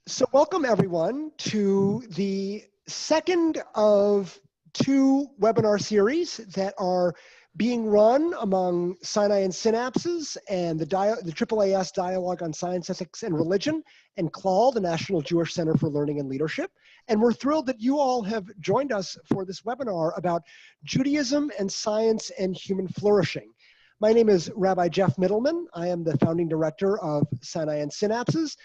So welcome everyone to the second of two webinar series that are being run among Sinai and Synapses and the AAAS Dialogue on Science, Ethics, and Religion, and Clal, the National Jewish Center for Learning and Leadership. And we're thrilled that you all have joined us for this webinar about Judaism and science and human flourishing. My name is Rabbi Jeff Middleman. I am the founding director of Sinai and Synapses.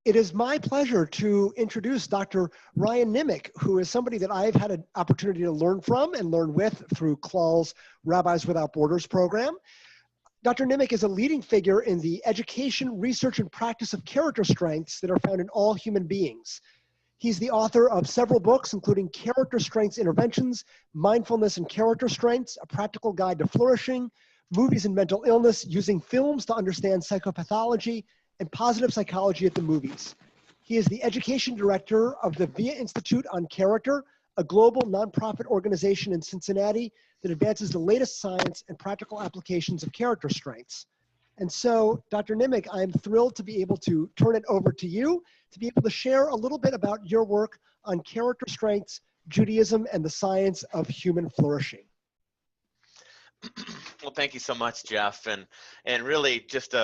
It is my pleasure to introduce Dr. Ryan Nimick, who is somebody that I've had an opportunity to learn from and learn with through Clal's Rabbis Without Borders program. Dr. Nimick is a leading figure in the education, research, and practice of character strengths that are found in all human beings. He's the author of several books, including Character Strengths Interventions, Mindfulness and Character Strengths, A Practical Guide to Flourishing, Movies and Mental Illness, Using Films to Understand Psychopathology, and Positive Psychology at the Movies. He is the education director of the VIA Institute on Character, a global nonprofit organization in Cincinnati that advances the latest science and practical applications of character strengths. And so, Dr. Nimick, I'm thrilled to be able to turn it over to you to be able to share a little bit about your work on character strengths, Judaism, and the science of human flourishing. Well, thank you so much, Jeff, and really just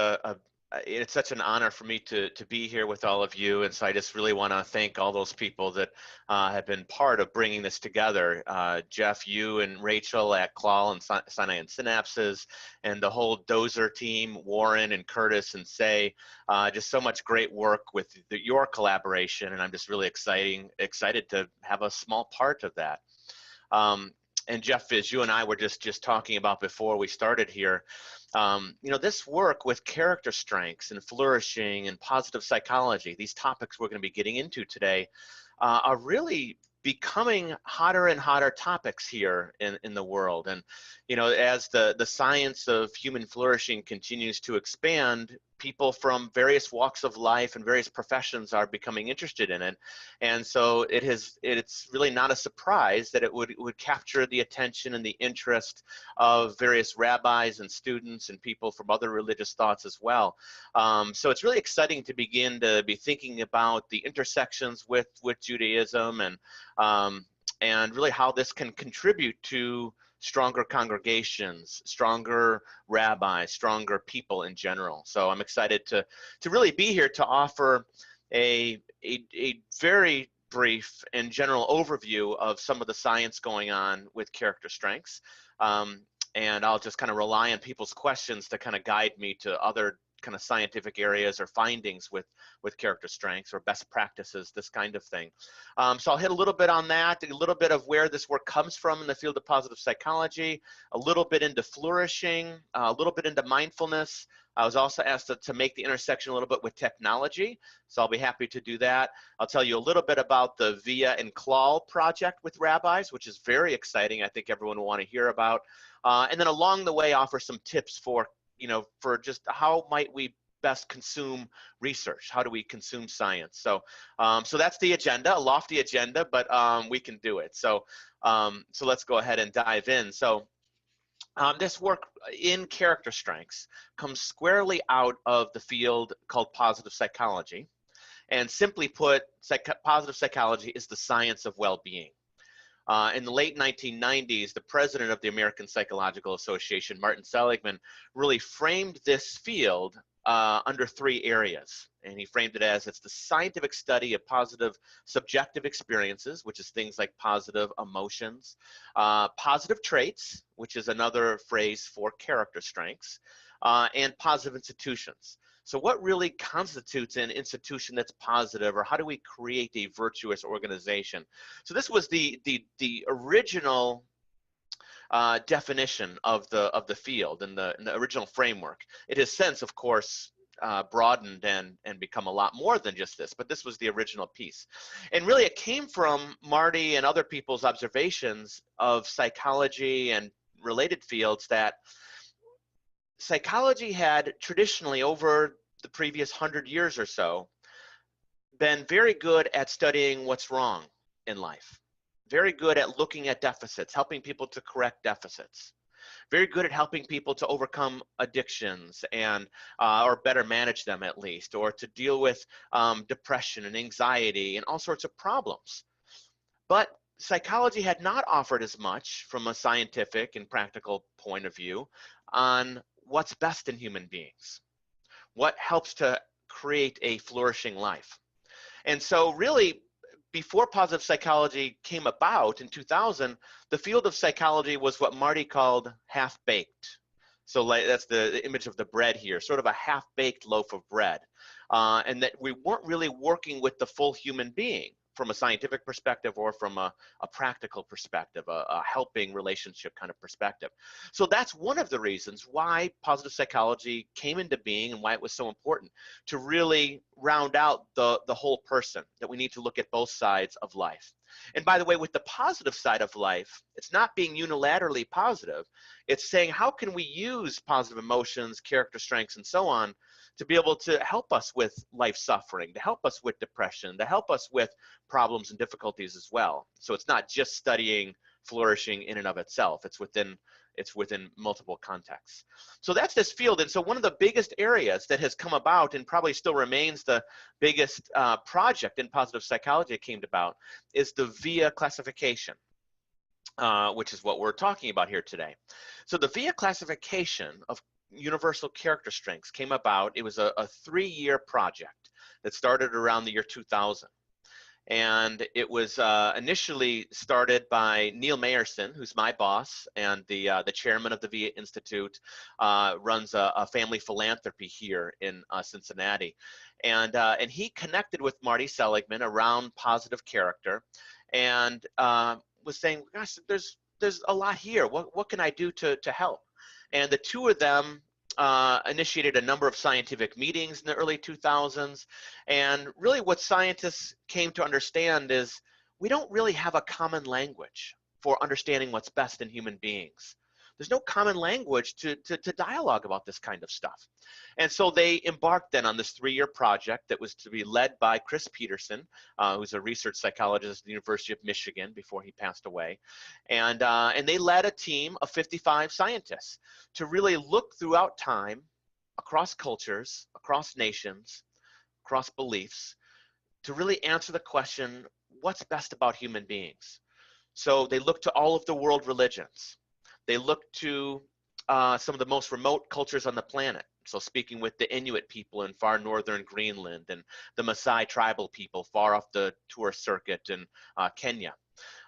it's such an honor for me to be here with all of you, and so I just really want to thank all those people that have been part of bringing this together. Jeff, you and Rachel at Clal and Sinai and Synapses, and the whole Dozer team, Warren and Curtis and Say, just so much great work with your collaboration, and I'm just really excited to have a small part of that. And Jeff, as you and I were just talking about before we started here, you know, this work with character strengths and flourishing and positive psychology, these topics we're going to be getting into today, are really becoming hotter and hotter topics here in the world. And, you know, as the science of human flourishing continues to expand, people from various walks of life and various professions are becoming interested in it. And so it's really not a surprise that it would capture the attention and the interest of various rabbis and students and people from other religious thoughts as well. So it's really exciting to begin to be thinking about the intersections with Judaism and really how this can contribute to stronger congregations, stronger rabbis, stronger people in general. So I'm excited to really be here to offer a very brief and general overview of some of the science going on with character strengths. And I'll just kind of rely on people's questions to kind of guide me to other kind of scientific areas or findings with character strengths or best practices, this kind of thing. So I'll hit a little bit on that, a little bit of where this work comes from in the field of positive psychology, a little bit into flourishing, a little bit into mindfulness. I was also asked to make the intersection a little bit with technology, so I'll be happy to do that. I'll tell you a little bit about the VIA and Clal project with rabbis, which is very exciting. I think everyone will want to hear about. And then along the way, offer some tips for just how might we best consume research? How do we consume science? So, so that's the agenda, a lofty agenda, but we can do it. So, so let's go ahead and dive in. So, this work in character strengths comes squarely out of the field called positive psychology. And simply put, positive psychology is the science of well-being. In the late 1990s, the president of the American Psychological Association, Martin Seligman, really framed this field under three areas. And he framed it as it's the scientific study of positive subjective experiences, which is things like positive emotions, positive traits, which is another phrase for character strengths, and positive institutions. So what really constitutes an institution that's positive, or how do we create a virtuous organization? So this was the original definition of the field in the original framework. It has since, of course, broadened and become a lot more than just this, but this was the original piece. And really it came from Marty and other people's observations of psychology and related fields that psychology had traditionally, over the previous 100 years or so, been very good at studying what's wrong in life, very good at looking at deficits, helping people to correct deficits. very good at helping people to overcome addictions and or better manage them at least, or to deal with depression and anxiety and all sorts of problems. But psychology had not offered as much from a scientific and practical point of view on what's best in human beings, what helps to create a flourishing life. And so really, before positive psychology came about in 2000, the field of psychology was what Marty called half-baked. So like, that's the image of the bread here, sort of a half-baked loaf of bread. And that we weren't really working with the full human being from a scientific perspective or from a practical perspective, a helping relationship kind of perspective. So that's one of the reasons why positive psychology came into being and why it was so important to really round out the whole person, that we need to look at both sides of life. And by the way, with the positive side of life, it's not being unilaterally positive. It's saying, how can we use positive emotions, character strengths, and so on to be able to help us with life suffering, to help us with depression, to help us with problems and difficulties as well. So it's not just studying flourishing in and of itself. It's within multiple contexts. So that's this field. And so one of the biggest areas that has come about and probably still remains the biggest project in positive psychology that came about is the VIA classification, which is what we're talking about here today. So the VIA classification of universal character strengths came about. It was a 3-year project that started around the year 2000. And it was initially started by Neil Mayerson, who's my boss and the chairman of the VIA Institute, runs a family philanthropy here in Cincinnati. And he connected with Marty Seligman around positive character and was saying, gosh, there's a lot here. What can I do to help? And the two of them initiated a number of scientific meetings in the early 2000s. And really what scientists came to understand is we don't really have a common language for understanding what's best in human beings. There's no common language to dialogue about this kind of stuff. And so they embarked then on this 3-year project that was to be led by Chris Peterson, who's a research psychologist at the University of Michigan before he passed away. And they led a team of 55 scientists to really look throughout time, across cultures, across nations, across beliefs, to really answer the question, what's best about human beings? So they looked to all of the world religions. They looked to some of the most remote cultures on the planet. So speaking with the Inuit people in far northern Greenland and the Maasai tribal people far off the tourist circuit in Kenya.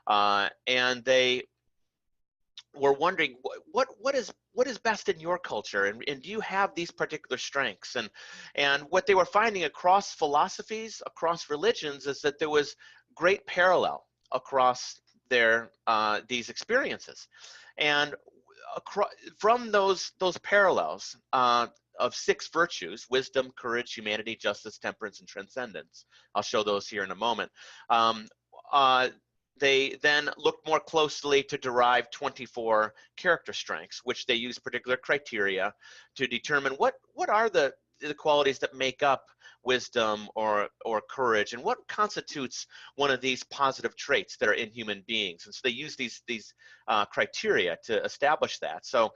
And they were wondering, what is best in your culture? And do you have these particular strengths? And what they were finding across philosophies, across religions, is that there was great parallel across these experiences. And from those parallels of 6 virtues, wisdom, courage, humanity, justice, temperance, and transcendence, I'll show those here in a moment, they then looked more closely to derive 24 character strengths, which they use particular criteria to determine what are the qualities that make up wisdom or courage, and what constitutes one of these positive traits that are in human beings. And so they use these criteria to establish that. So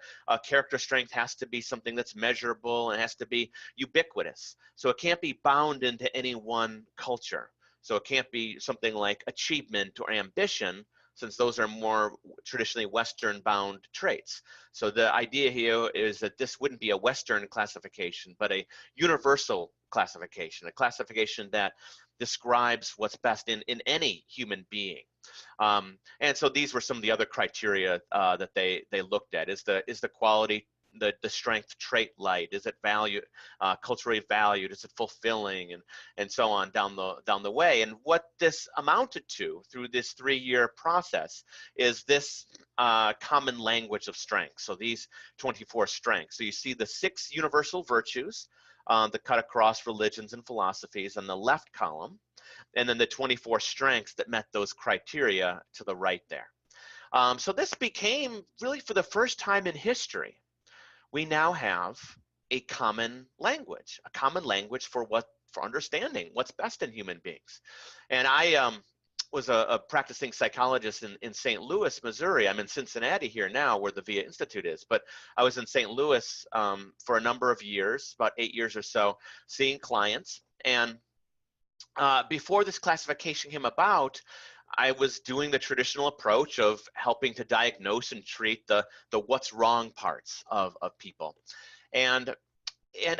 character strength has to be something that's measurable and has to be ubiquitous. So it can't be bound into any one culture. So it can't be something like achievement or ambition, since those are more traditionally Western bound traits. So the idea here is that this wouldn't be a Western classification, but a universal classification, a classification that describes what's best in any human being. And so these were some of the other criteria that they looked at. Is the quality, the strength trait light? Is it culturally valued? Is it fulfilling? And so on down the way. And what this amounted to through this 3-year process is this common language of strengths. So these 24 strengths. So you see the 6 universal virtues that cut across religions and philosophies on the left column, and then the 24 strengths that met those criteria to the right there. So this became really, for the first time in history, we now have a common language for understanding what's best in human beings. And a practicing psychologist in St. Louis, Missouri. I'm in Cincinnati here now, where the VIA Institute is, but I was in St. Louis for a number of years, about 8 years or so, seeing clients. And before this classification came about, I was doing the traditional approach of helping to diagnose and treat the what's wrong parts of people. And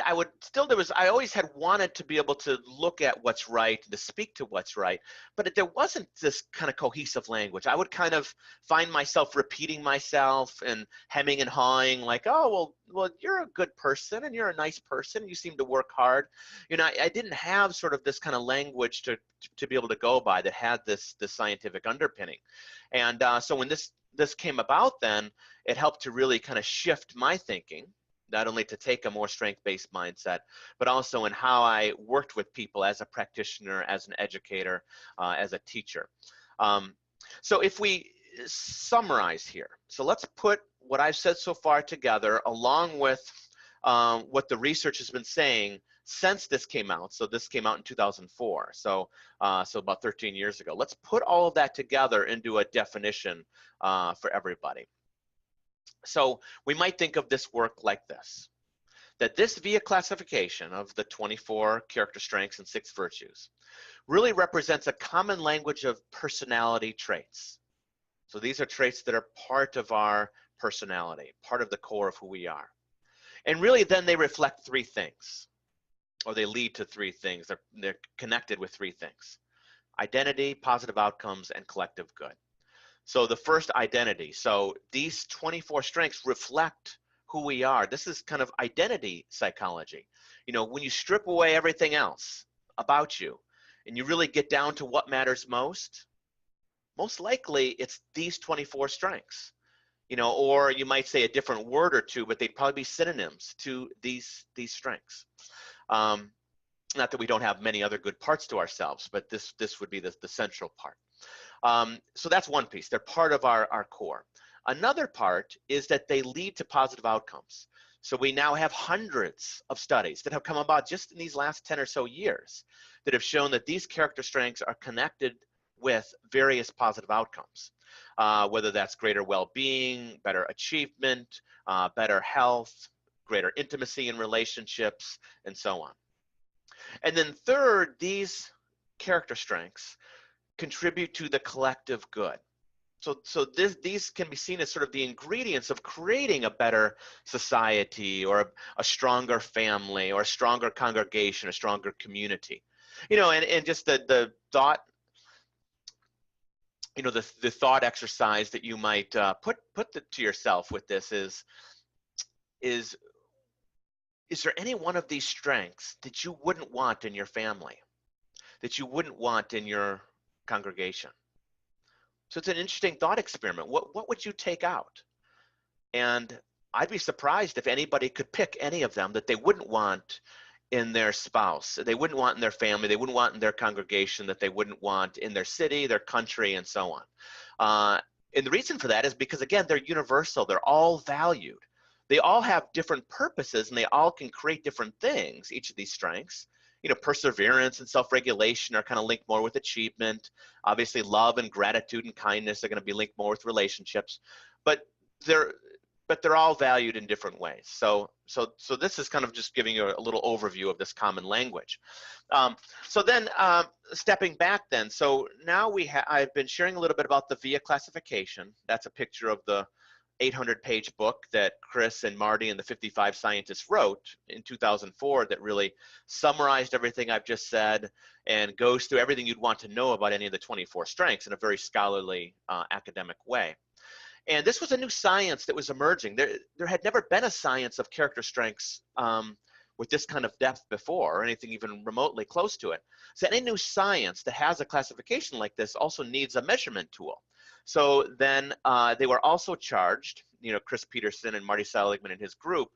I would still, I always had wanted to be able to look at what's right, to speak to what's right, but there wasn't this kind of cohesive language. I would kind of find myself repeating myself and hemming and hawing, like, oh, well, you're a good person and you're a nice person. You seem to work hard. You know, I didn't have sort of this kind of language to be able to go by that had this scientific underpinning. And so when this came about, then it helped to really kind of shift my thinking, not only to take a more strength-based mindset, but also in how I worked with people as a practitioner, as an educator, as a teacher. So if we summarize here, so let's put what I've said so far together along with what the research has been saying since this came out. So this came out in 2004, so about 13 years ago. Let's put all of that together into a definition for everybody. So we might think of this work like this, that this VIA classification of the 24 character strengths and 6 virtues really represents a common language of personality traits. So these are traits that are part of our personality, part of the core of who we are. And really then they reflect 3 things, or they lead to 3 things. They're connected with 3 things: identity, positive outcomes, and collective good. So the first, identity. So these 24 strengths reflect who we are. This is kind of identity psychology. You know, when you strip away everything else about you and you really get down to what matters most likely it's these 24 strengths. You know, or you might say a different word or two, but they'd probably be synonyms to these strengths. Not that we don't have many other good parts to ourselves, but this would be the central part. So that's one piece. They're part of our core. Another part is that they lead to positive outcomes. So we now have hundreds of studies that have come about just in these last 10 or so years that have shown that these character strengths are connected with various positive outcomes, whether that's greater well-being, better achievement, better health, greater intimacy in relationships, and so on. And then third, these character strengths contribute to the collective good. So these can be seen as sort of the ingredients of creating a better society, or a stronger family, or a stronger congregation, a stronger community. You know, and just the thought, you know, the thought exercise that you might put to yourself with this is there any one of these strengths that you wouldn't want in your family, that you wouldn't want in your congregation? So it's an interesting thought experiment. What would you take out? And I'd be surprised if anybody could pick any of them that they wouldn't want in their spouse, they wouldn't want in their family, they wouldn't want in their congregation, that they wouldn't want in their city, their country, and so on. And the reason for that is because, again, they're universal. They're all valued. They all have different purposes, and they all can create different things, each of these strengths. You know, perseverance and self-regulation are kind of linked more with achievement. Obviously, love and gratitude and kindness are going to be linked more with relationships, but they're all valued in different ways. So this is kind of just giving you a little overview of this common language. So then, stepping back then, so now I've been sharing a little bit about the VIA classification. That's a picture of the 800-page book that Chris and Marty and the 55 scientists wrote in 2004 that really summarized everything I've just said and goes through everything you'd want to know about any of the 24 strengths in a very scholarly, academic way. And this was a new science that was emerging. There had never been a science of character strengths with this kind of depth before, or anything even remotely close to it. So any new science that has a classification like this also needs a measurement tool. So then they were also charged, you know, Chris Peterson and Marty Seligman and his group,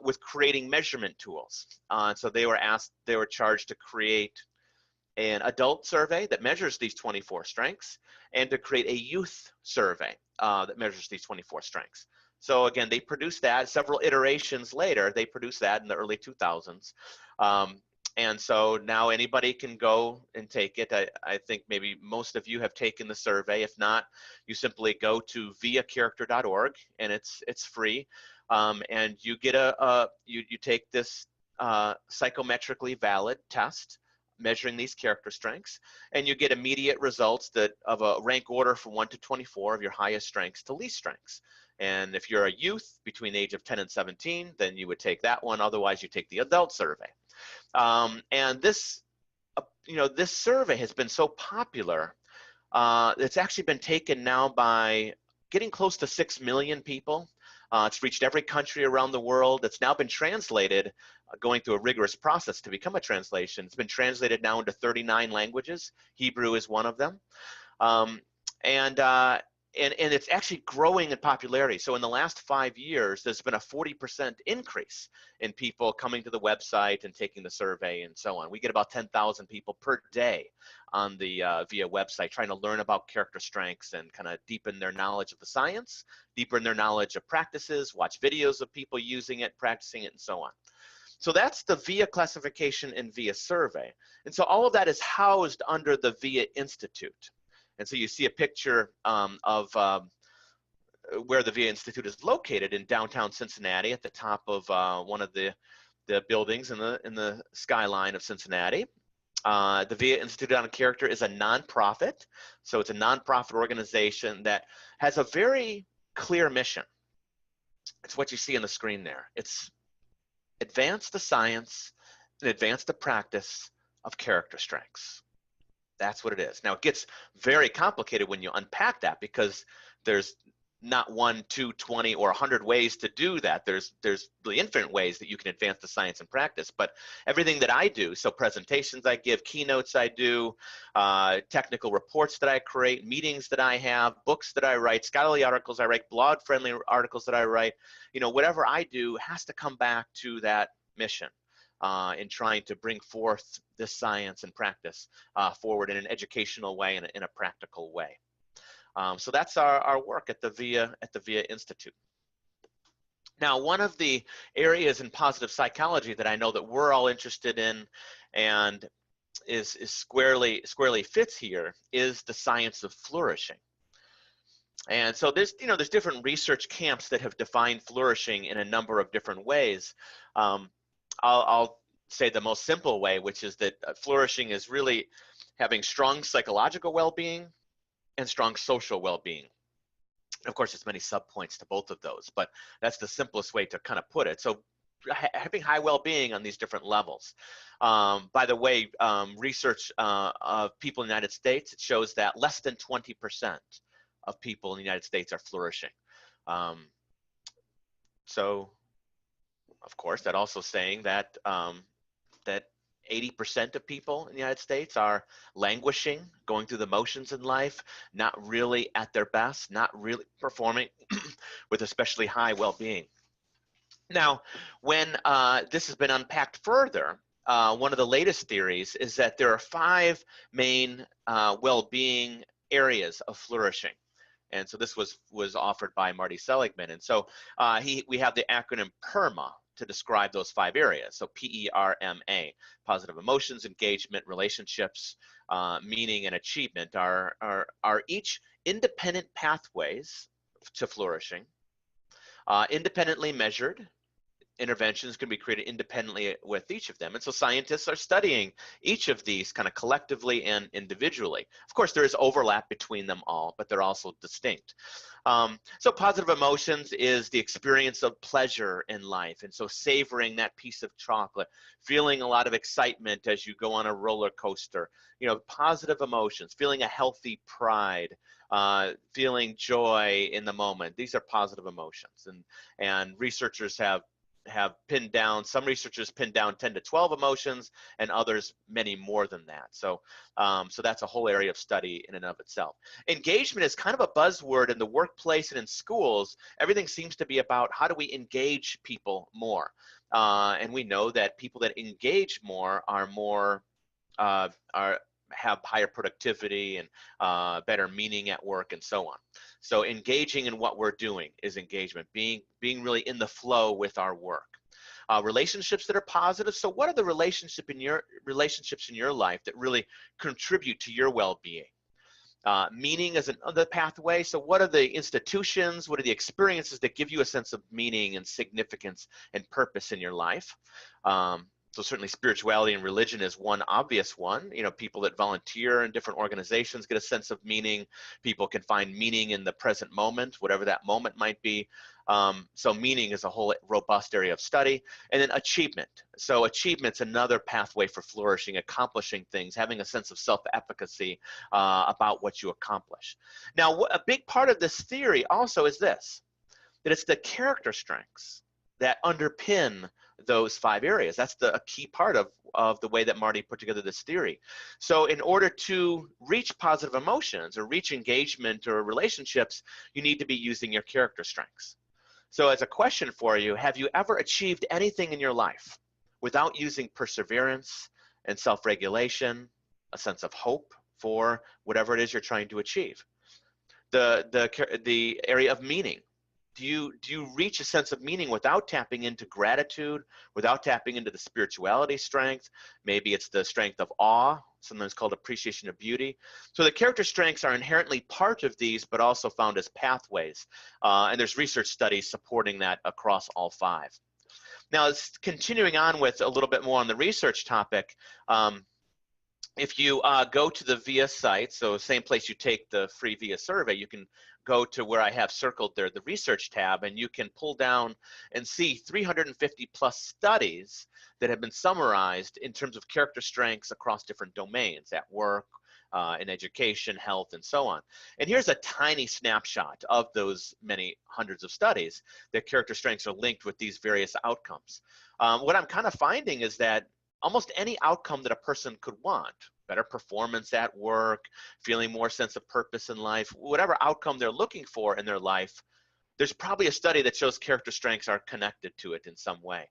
with creating measurement tools. So they were charged to create an adult survey that measures these 24 strengths, and to create a youth survey that measures these 24 strengths. So again, they produced that several iterations later. They produced that in the early 2000s. And so now anybody can go and take it. I think maybe most of you have taken the survey. If not, you simply go to viacharacter.org, and it's free. And you get you take this psychometrically valid test measuring these character strengths, and you get immediate results that of a rank order from 1 to 24 of your highest strengths to least strengths. And if you're a youth between the age of 10 and 17, then you would take that one. Otherwise, you take the adult survey. And this, this survey has been so popular. It's actually been taken now by getting close to 6 million people. It's reached every country around the world. It's now been translated, going through a rigorous process to become a translation. It's been translated now into 39 languages. Hebrew is one of them. And it's actually growing in popularity. So in the last 5 years, there's been a 40% increase in people coming to the website and taking the survey and so on. We get about 10,000 people per day on the VIA website trying to learn about character strengths and kind of deepen their knowledge of the science, deepen their knowledge of practices, watch videos of people using it, practicing it, and so on. So that's the VIA classification and VIA survey. And so all of that is housed under the VIA Institute. And so you see a picture of where the VIA Institute is located in downtown Cincinnati at the top of one of the buildings in the skyline of Cincinnati. The VIA Institute on Character is a nonprofit. So it's a nonprofit organization that has a very clear mission. It's what you see on the screen there. It's advance the science and advance the practice of character strengths. That's what it is. Now, it gets very complicated when you unpack that, because there's not 1, 2, 20, or 100 ways to do that. There's really infinite ways that you can advance the science and practice. But everything that I do, so presentations I give, keynotes I do, technical reports that I create, meetings that I have, books that I write, scholarly articles I write, blog-friendly articles that I write, whatever I do has to come back to that mission. In trying to bring forth this science and practice forward in an educational way and in a practical way. So that's our work at the VIA Institute. Now, one of the areas in positive psychology that I know that we're all interested in and is squarely fits here is the science of flourishing. And so there's different research camps that have defined flourishing in a number of different ways. I'll say the most simple way, which is that flourishing is really having strong psychological well-being and strong social well-being. Of course, there's many subpoints to both of those, but that's the simplest way to kind of put it. So having high well-being on these different levels. By the way, research of people in the United States, it shows that less than 20% of people in the United States are flourishing. So of course, that also saying that that 80% of people in the United States are languishing, going through the motions in life, not really at their best, not really performing with especially high well-being. Now, when this has been unpacked further, one of the latest theories is that there are 5 main well-being areas of flourishing. And so this was offered by Marty Seligman. And so we have the acronym PERMA to describe those 5 areas. So PERMA, positive emotions, engagement, relationships, meaning, and achievement are each independent pathways to flourishing, independently measured. Interventions can be created independently with each of them. And so scientists are studying each of these kind of collectively and individually. Of course, there is overlap between them all, but they're also distinct. So positive emotions is the experience of pleasure in life. And so savoring that piece of chocolate, feeling a lot of excitement as you go on a roller coaster, positive emotions, feeling a healthy pride, feeling joy in the moment. These are positive emotions. And researchers have pinned down, some researchers pinned down 10 to 12 emotions, and others many more than that. So so that's a whole area of study in and of itself. Engagement is kind of a buzzword in the workplace and in schools. Everything seems to be about how do we engage people more. And we know that people that engage more have higher productivity and better meaning at work and so on. So engaging in what we're doing is engagement, being really in the flow with our work. relationships that are positive. So what are the relationships in your life that really contribute to your well-being? Meaning is another pathway. So what are the institutions, what are the experiences that give you a sense of meaning and significance and purpose in your life? So certainly spirituality and religion is one obvious one. You know, people that volunteer in different organizations get a sense of meaning. People can find meaning in the present moment, whatever that moment might be. So meaning is a whole robust area of study. And then achievement. So achievement's another pathway for flourishing, accomplishing things, having a sense of self-efficacy about what you accomplish. Now, a big part of this theory also is this, that it's the character strengths that underpin those 5 areas. That's a key part of the way that Marty put together this theory. So in order to reach positive emotions or reach engagement or relationships, you need to be using your character strengths. So as a question for you, have you ever achieved anything in your life without using perseverance and self-regulation, a sense of hope for whatever it is you're trying to achieve? The area of meaning. Do you reach a sense of meaning without tapping into gratitude, without tapping into the spirituality strength? Maybe it's the strength of awe, sometimes called appreciation of beauty. So the character strengths are inherently part of these, but also found as pathways. And there's research studies supporting that across all 5. Now, continuing on with a little bit more on the research topic, if you go to the VIA site, so same place you take the free VIA survey, you can go to where I have circled there, the research tab, and you can pull down and see 350 plus studies that have been summarized in terms of character strengths across different domains, at work, in education, health, and so on. And here's a tiny snapshot of those many hundreds of studies that character strengths are linked with these various outcomes. What I'm kind of finding is that almost any outcome that a person could want, better performance at work, feeling more sense of purpose in life, whatever outcome they're looking for in their life, there's probably a study that shows character strengths are connected to it in some way.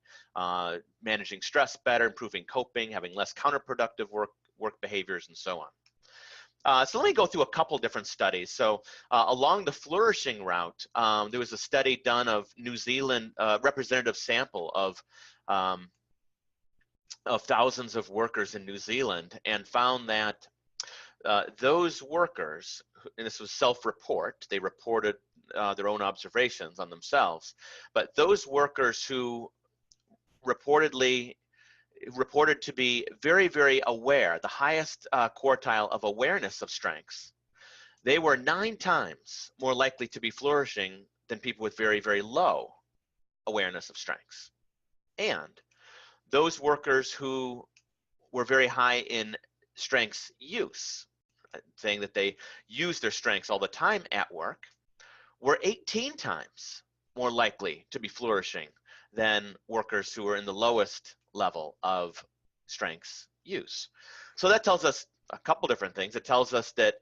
Managing stress better, improving coping, having less counterproductive work behaviors, and so on. So let me go through a couple different studies. So along the flourishing route, there was a study done of New Zealand, representative sample of thousands of workers in New Zealand, and found that those workers, and this was self-report, they reported their own observations on themselves, but those workers who reported to be very, very aware, the highest quartile of awareness of strengths, they were 9 times more likely to be flourishing than people with very, very low awareness of strengths. And those workers who were very high in strengths use, saying that they use their strengths all the time at work, were 18 times more likely to be flourishing than workers who are in the lowest level of strengths use. So that tells us a couple different things. It tells us that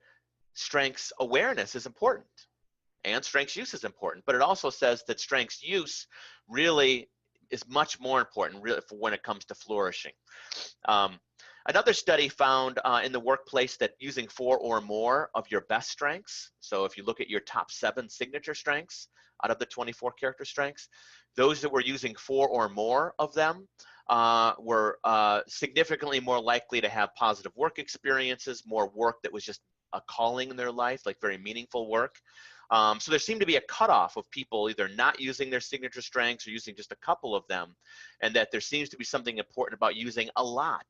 strengths awareness is important and strengths use is important, but it also says that strengths use really is much more important really for when it comes to flourishing. Another study found in the workplace that using 4 or more of your best strengths, so if you look at your top 7 signature strengths out of the 24 character strengths, those that were using 4 or more of them were significantly more likely to have positive work experiences, more work that was just a calling in their life, like very meaningful work. So there seemed to be a cutoff of people either not using their signature strengths or using just a couple of them, and that there seems to be something important about using a lot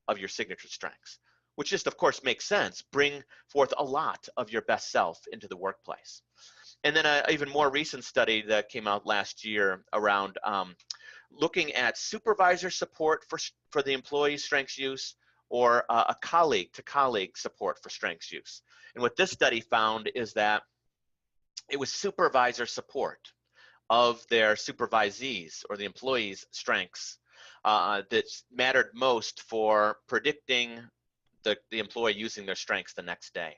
of your signature strengths, which just of course makes sense. Bring forth a lot of your best self into the workplace. And then an even more recent study that came out last year around looking at supervisor support for the employee's strengths use, or a colleague to colleague support for strengths use. And what this study found is that it was supervisor support of their supervisees or the employees' strengths that mattered most for predicting the employee using their strengths the next day.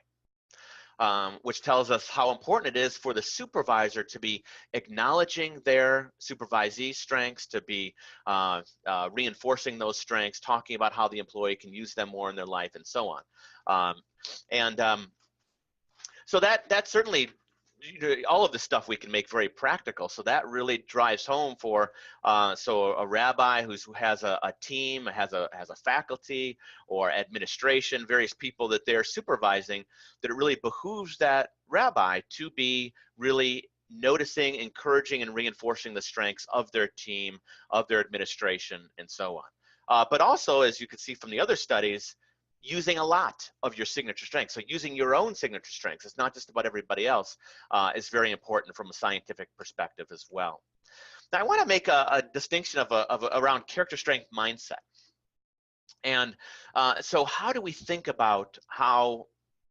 Which tells us how important it is for the supervisor to be acknowledging their supervisee's strengths, to be reinforcing those strengths, talking about how the employee can use them more in their life, and so on. So that certainly all of this stuff we can make very practical. So that really drives home for so a rabbi who has a team, has a faculty or administration, various people that they're supervising, that it really behooves that rabbi to be really noticing, encouraging, and reinforcing the strengths of their team, of their administration, and so on. But also, as you can see from the other studies, using a lot of your signature strengths. So using your own signature strengths, it's not just about everybody else, is very important from a scientific perspective as well. Now I want to make a distinction around character strength mindset. And so how do we think about how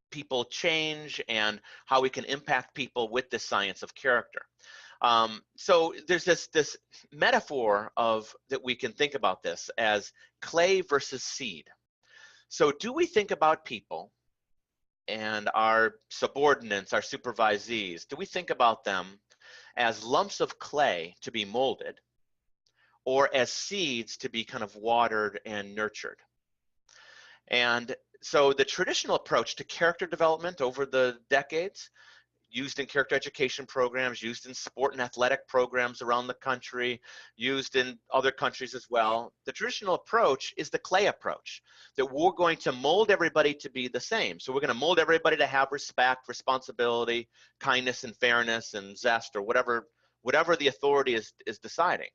people change and how we can impact people with this science of character? So there's this metaphor that we can think about this as clay versus seed. So do we think about people and our subordinates, our supervisees, do we think about them as lumps of clay to be molded, or as seeds to be kind of watered and nurtured? And so the traditional approach to character development over the decades, used in character education programs, used in sport and athletic programs around the country, used in other countries as well. The traditional approach is the clay approach, that we're going to mold everybody to be the same. So we're going to mold everybody to have respect, responsibility, kindness, and fairness, and zest, or whatever the authority is deciding.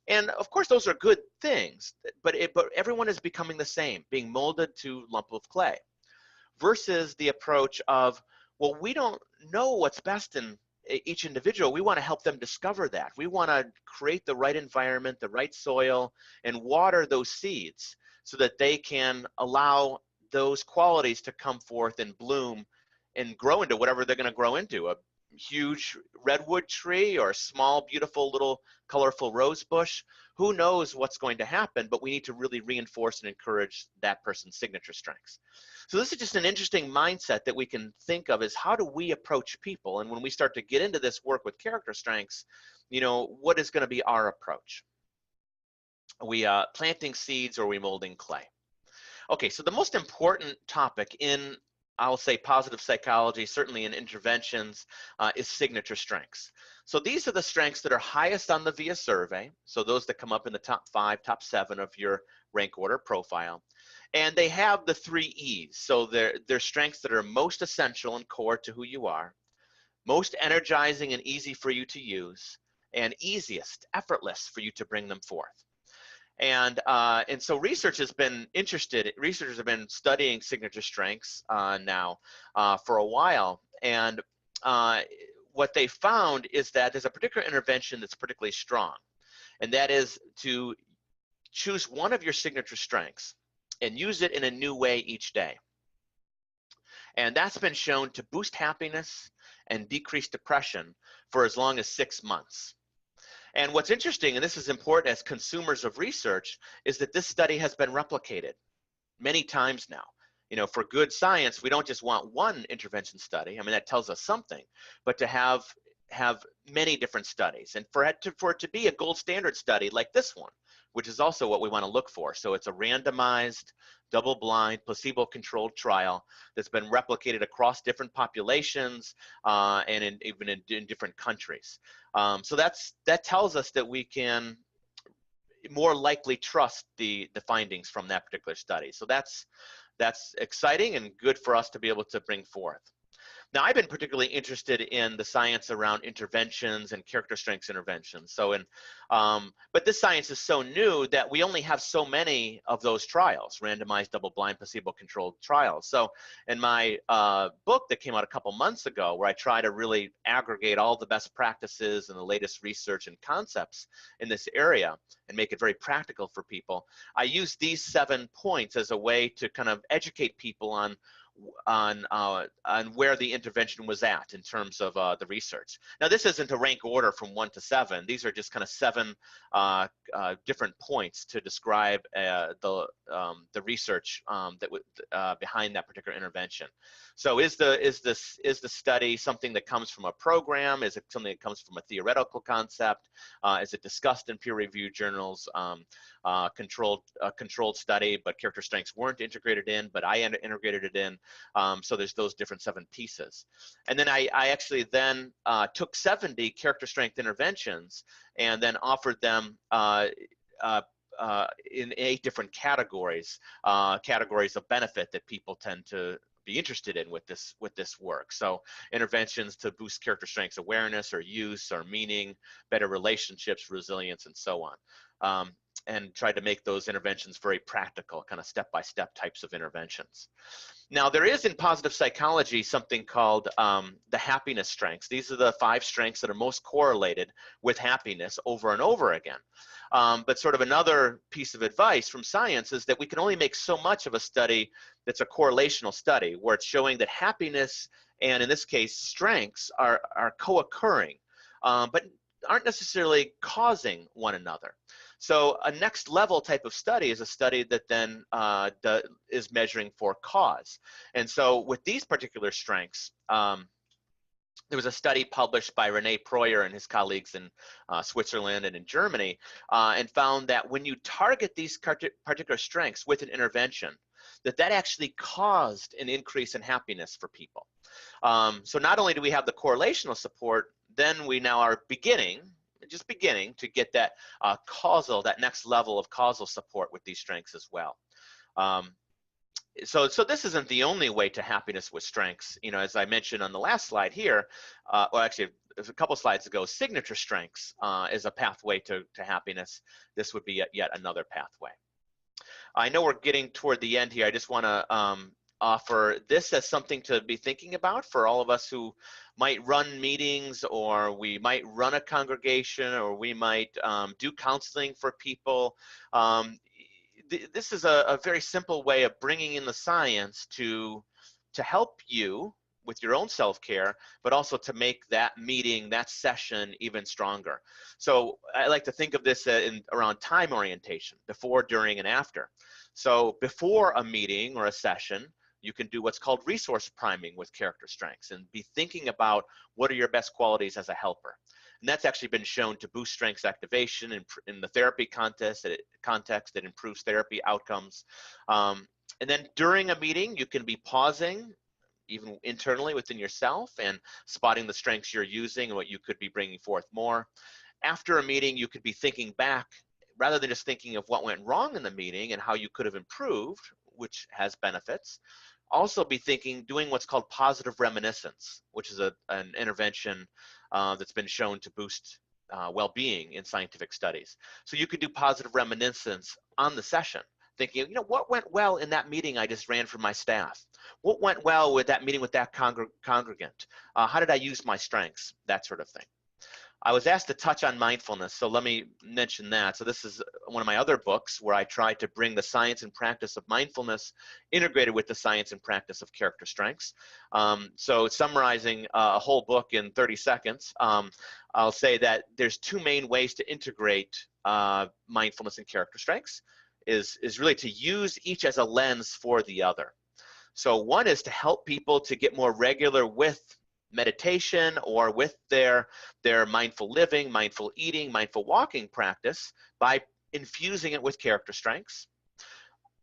And of course, those are good things, but everyone is becoming the same, being molded to lump of clay, versus the approach of, well, we don't know what's best in each individual. We want to help them discover that. We want to create the right environment, the right soil, and water those seeds so that they can allow those qualities to come forth and bloom and grow into whatever they're going to grow into, a huge redwood tree or a small, beautiful little colorful rose bush. Who knows what's going to happen, but we need to really reinforce and encourage that person's signature strengths. So this is just an interesting mindset that we can think of, is how do we approach people? And when we start to get into this work with character strengths, what is going to be our approach? Are we planting seeds, or are we molding clay? Okay, so the most important topic in, I'll say, positive psychology, certainly in interventions, is signature strengths. So these are the strengths that are highest on the VIA survey. So those that come up in the top 5, top 7 of your rank order profile. And they have the 3 E's. So they're strengths that are most essential and core to who you are, most energizing and easy for you to use, and easiest, effortless for you to bring them forth. And so researchers have been studying signature strengths now for a while. And what they found is that there's a particular intervention that's particularly strong. And that is to choose one of your signature strengths and use it in a new way each day. And that's been shown to boost happiness and decrease depression for as long as 6 months. And what's interesting, and this is important as consumers of research, is that this study has been replicated many times now. For good science, we don't just want one intervention study. I mean, that tells us something, but to have many different studies, and for it to be a gold standard study like this one, which is also what we want to look for. So it's a randomized, double-blind, placebo-controlled trial that's been replicated across different populations and even in different countries. So that tells us that we can more likely trust the findings from that particular study. So that's exciting and good for us to be able to bring forth. Now, I've been particularly interested in the science around interventions and character strengths interventions. So, but this science is so new that we only have so many of those trials, randomized, double-blind, placebo-controlled trials. So, in my book that came out a couple months ago, where I try to really aggregate all the best practices and the latest research and concepts in this area and make it very practical for people, I use these 7 points as a way to kind of educate people on where the intervention was at in terms of the research. Now, this isn't a rank order from 1 to 7. These are just kind of 7 different points to describe the research behind that particular intervention. So, is the study something that comes from a program? Is it something that comes from a theoretical concept? Is it discussed in peer-reviewed journals? controlled study, but character strengths weren't integrated in, but I integrated it in. So there's those different 7 pieces. And then I actually then took 70 character strength interventions and then offered them in 8 different categories, categories of benefit that people tend to be interested in with this work. So interventions to boost character strengths awareness or use or meaning, better relationships, resilience, and so on. And tried to make those interventions very practical, kind of step-by-step types of interventions. Now, there is in positive psychology something called the happiness strengths. These are the 5 strengths that are most correlated with happiness over and over again. But sort of another piece of advice from science is that we can only make so much of a study that's a correlational study, where it's showing that happiness and, in this case, strengths are co-occurring, but aren't necessarily causing one another. So a next level type of study is a study that then is measuring for cause. And so with these particular strengths, there was a study published by René Proyer and his colleagues in Switzerland and in Germany, and found that when you target these particular strengths with an intervention, that actually caused an increase in happiness for people. So not only do we have the correlational support, then we now are just beginning to get that that next level of causal support with these strengths as well. So this isn't the only way to happiness with strengths. You know, as I mentioned on the last slide here, well, actually, a couple slides ago, signature strengths is a pathway to happiness. This would be yet another pathway. I know we're getting toward the end here. I just want to offer this as something to be thinking about for all of us who might run meetings, or we might run a congregation, or we might do counseling for people. This is a very simple way of bringing in the science to help you with your own self-care, but also to make that meeting, that session, even stronger. So I like to think of this around time orientation, before, during, and after. So before a meeting or a session, you can do what's called resource priming with character strengths and be thinking about what are your best qualities as a helper. And that's actually been shown to boost strengths activation in the therapy context. That improves therapy outcomes. And then during a meeting, you can be pausing, even internally within yourself, and spotting the strengths you're using and what you could be bringing forth more. After a meeting, you could be thinking back, rather than just thinking of what went wrong in the meeting and how you could have improved, which has benefits. Also be doing what's called positive reminiscence, which is an intervention that's been shown to boost well-being in scientific studies. So you could do positive reminiscence on the session, thinking, you know, what went well in that meeting I just ran for my staff? What went well with that meeting with that congregant? How did I use my strengths? That sort of thing. I was asked to touch on mindfulness, so let me mention that. So this is one of my other books where I tried to bring the science and practice of mindfulness integrated with the science and practice of character strengths. So summarizing a whole book in 30 seconds, I'll say that there's 2 main ways to integrate mindfulness and character strengths, is really to use each as a lens for the other. So one is to help people to get more regular with meditation or with their mindful living, mindful eating, mindful walking practice by infusing it with character strengths.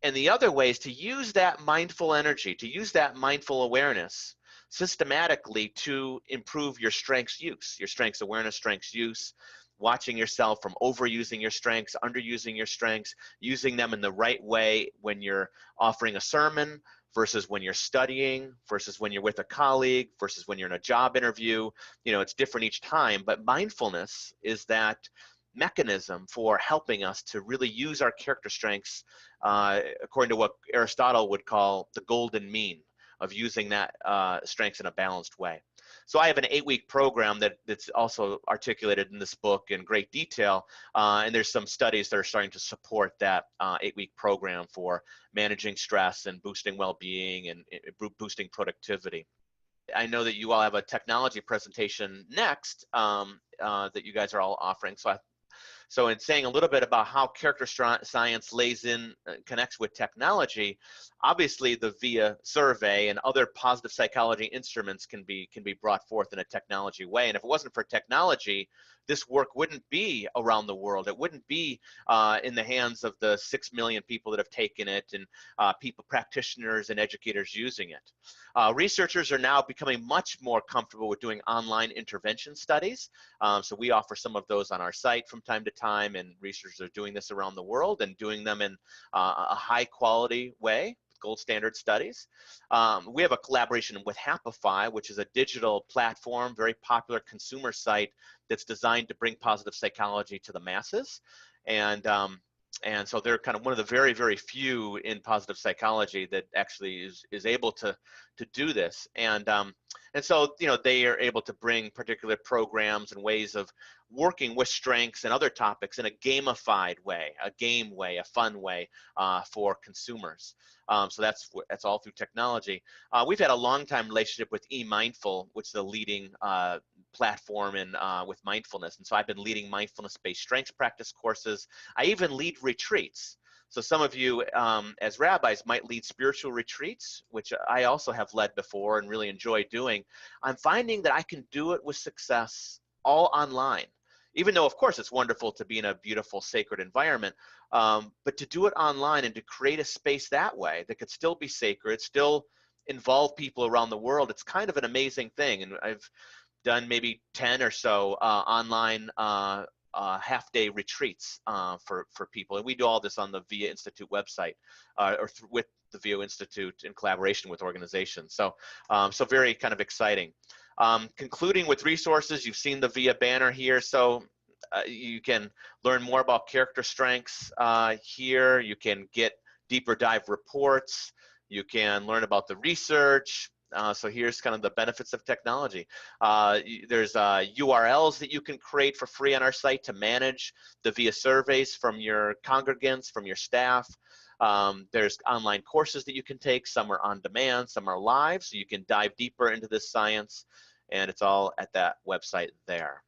And the other way is to use that mindful energy, to use that mindful awareness systematically to improve your strengths use, your strengths awareness, strengths use, watching yourself from overusing your strengths, underusing your strengths, using them in the right way when you're offering a sermon, versus when you're studying, versus when you're with a colleague, versus when you're in a job interview. You know, it's different each time, but mindfulness is that mechanism for helping us to really use our character strengths according to what Aristotle would call the golden mean of using that strengths in a balanced way. So I have an 8-week program that's also articulated in this book in great detail, and there's some studies that are starting to support that 8-week program for managing stress and boosting well-being and boosting productivity. I know that you all have a technology presentation next that you guys are all offering, so So in saying a little bit about how character science lays in, connects with technology, obviously the VIA survey and other positive psychology instruments can be brought forth in a technology way. And if it wasn't for technology, this work wouldn't be around the world. It wouldn't be in the hands of the 6 million people that have taken it, and people, practitioners and educators using it. Researchers are now becoming much more comfortable with doing online intervention studies. So we offer some of those on our site from time to time, and researchers are doing this around the world and doing them in a high quality way, gold standard studies. We have a collaboration with Happify, which is a digital platform, very popular consumer site that's designed to bring positive psychology to the masses. And so they're kind of one of the very, very few in positive psychology that actually is able to do this. And so, you know, they are able to bring particular programs and ways of working with strengths and other topics in a gamified way, a game way, a fun way for consumers. So that's all through technology. We've had a long time relationship with eMindful, which is a leading platform in with mindfulness. And so I've been leading mindfulness-based strengths practice courses. I even lead retreats. So some of you as rabbis might lead spiritual retreats, which I also have led before and really enjoy doing. I'm finding that I can do it with success all online, even though of course it's wonderful to be in a beautiful sacred environment, but to do it online and to create a space that way that could still be sacred, still involve people around the world, it's kind of an amazing thing. And I've done maybe 10 or so online half-day retreats for people. And we do all this on the VIA Institute website with the VIA Institute in collaboration with organizations. So, so very kind of exciting. Concluding with resources, you've seen the VIA banner here. So you can learn more about character strengths here. You can get deeper dive reports. You can learn about the research. So here's kind of the benefits of technology. There's URLs that you can create for free on our site to manage the VIA surveys from your congregants, from your staff. There's online courses that you can take. Some are on demand, some are live, so you can dive deeper into this science, and it's all at that website there.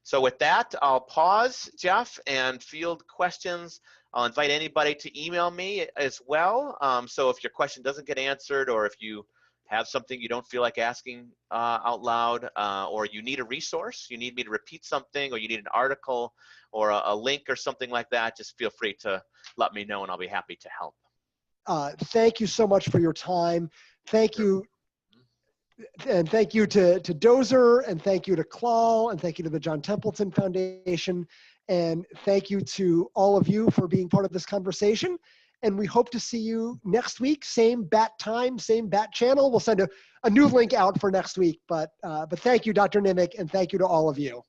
So with that, I'll pause, Jeff, and field questions. I'll invite anybody to email me as well. So if your question doesn't get answered, or if you have something you don't feel like asking out loud, or you need a resource, you need me to repeat something, or you need an article or a link or something like that, just feel free to let me know and I'll be happy to help. Thank you so much for your time. Thank you. And thank you to Dozer, and thank you to Clal, and thank you to the John Templeton Foundation. And thank you to all of you for being part of this conversation. And we hope to see you next week, same bat time, same bat channel. We'll send a new link out for next week. But thank you, Dr. Nimick, and thank you to all of you.